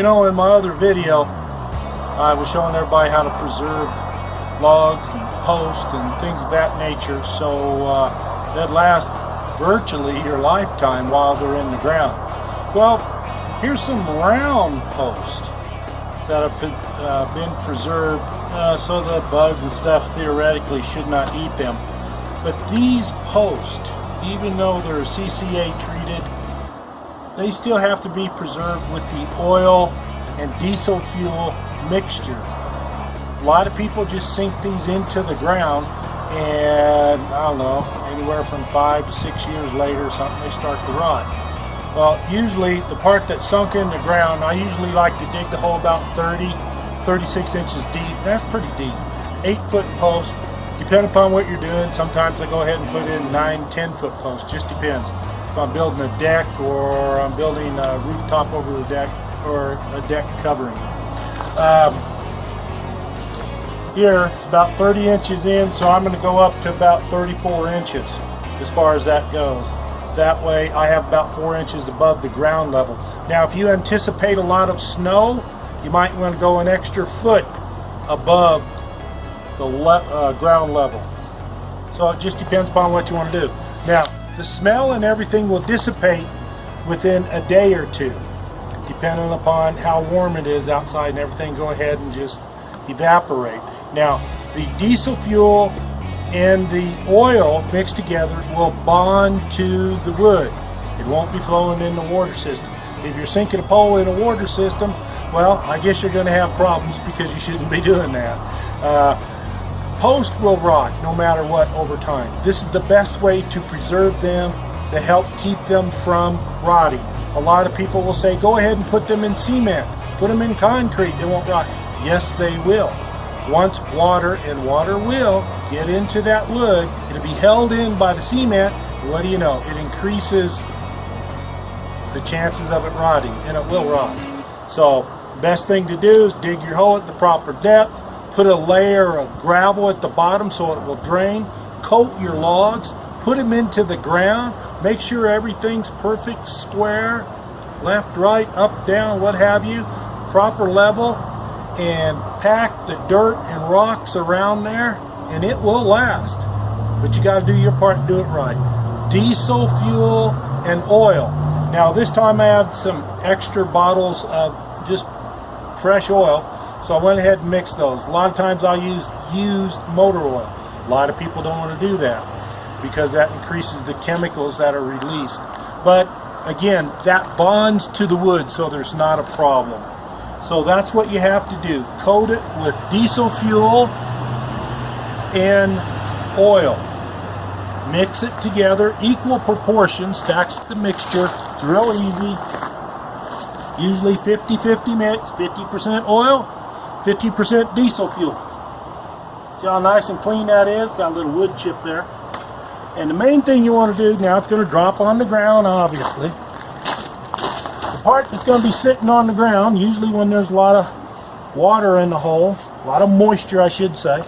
know, in my other video, I was showing everybody how to preserve logs and posts and things of that nature, so that last virtually your lifetime while they're in the ground. Well, here's some round posts that have been preserved so the bugs and stuff theoretically should not eat them. But these posts, even though they're CCA treated, they still have to be preserved with the oil and diesel fuel mixture. A lot of people just sink these into the ground, and I don't know, anywhere from 5 to 6 years later or something, they start to rot. Well, usually the part that's sunk in the ground, I usually like to dig the hole about 36 inches deep. That's pretty deep. 8-foot post, depending upon what you're doing. Sometimes I go ahead and put in 9-10-foot posts, just depends. If I'm building a deck or I'm building a rooftop over the deck or a deck covering. Here, it's about 30 inches in, so I'm going to go up to about 34 inches as far as that goes. That way I have about 4 inches above the ground level. Now, if you anticipate a lot of snow, you might want to go an extra foot above the ground level. So it just depends upon what you want to do. Now, the smell and everything will dissipate within a day or two, depending upon how warm it is outside and everything. Go ahead and just evaporate. Now, the diesel fuel and the oil mixed together will bond to the wood. It won't be flowing in the water system. If you're sinking a pole in a water system, well, I guess you're going to have problems because you shouldn't be doing that. Post will rot no matter what over time. This is the best way to preserve them, to help keep them from rotting. A lot of people will say, go ahead and put them in cement, put them in concrete, they won't rot. Yes, they will. Once water, and water will get into that wood, it'll be held in by the cement, and what do you know? It increases the chances of it rotting, and it will rot. So, best thing to do is dig your hole at the proper depth, put a layer of gravel at the bottom so it will drain, coat your logs, put them into the ground, make sure everything's perfect, square, left, right, up, down, what have you, proper level, and pack the dirt and rocks around there, and it will last. But you got to do your part and do it right. Diesel fuel and oil. Now this time I have some extra bottles of just fresh oil, so I went ahead and mixed those. A lot of times I'll use used motor oil. A lot of people don't want to do that because that increases the chemicals that are released. But again, that bonds to the wood, so there's not a problem. So that's what you have to do. Coat it with diesel fuel and oil. Mix it together, equal proportions, that's the mixture. It's real easy. Usually 50-50 mix, 50% oil, 50% diesel fuel. See how nice and clean that is? Got a little wood chip there. And the main thing you want to do, now it's going to drop on the ground, obviously. The part that's going to be sitting on the ground, usually when there's a lot of water in the hole, a lot of moisture I should say,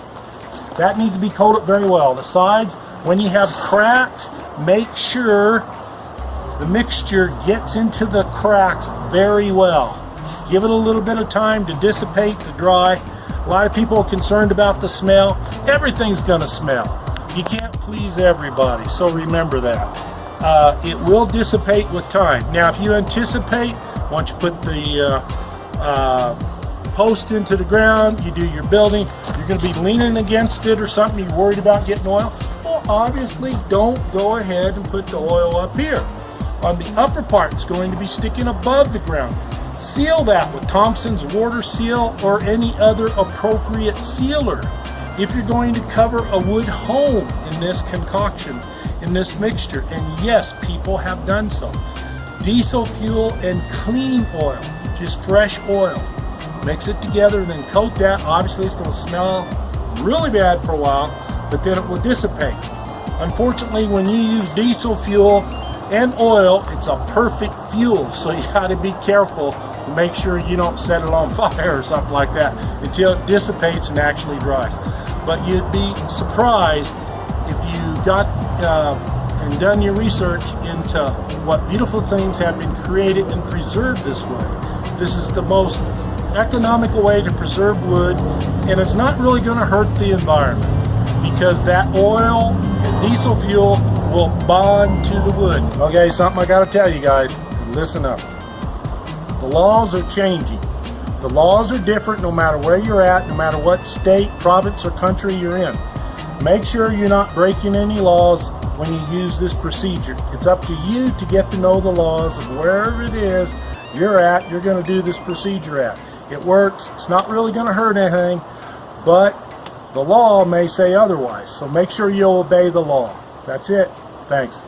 that needs to be coated very well. The sides, when you have cracks, make sure the mixture gets into the cracks very well. Give it a little bit of time to dissipate, to dry. A lot of people are concerned about the smell. Everything's going to smell. You can't please everybody, so remember that. It will dissipate with time. Now, if you anticipate, once you put the post into the ground, you do your building, you're going to be leaning against it or something, you're worried about getting oil, well, obviously don't go ahead and put the oil up here. On the upper part, it's going to be sticking above the ground. Seal that with Thompson's water seal or any other appropriate sealer. If you're going to cover a wood home in this concoction, in this mixture, and yes, people have done so. Diesel fuel and clean oil, just fresh oil. Mix it together and then coat that. Obviously it's going to smell really bad for a while, but then it will dissipate. Unfortunately, when you use diesel fuel and oil, it's a perfect fuel, so you got to be careful to make sure you don't set it on fire or something like that until it dissipates and actually dries. But you'd be surprised if you got and done your research into what beautiful things have been created and preserved this way. This is the most economical way to preserve wood, and it's not really going to hurt the environment because that oil and diesel fuel will bond to the wood. Okay, something I got to tell you guys, listen up. The laws are changing. The laws are different no matter where you're at, no matter what state, province, or country you're in. Make sure you're not breaking any laws when you use this procedure. It's up to you to get to know the laws of wherever it is you're at, you're going to do this procedure at. It works. It's not really going to hurt anything, but the law may say otherwise. So make sure you obey the law. That's it. Thanks.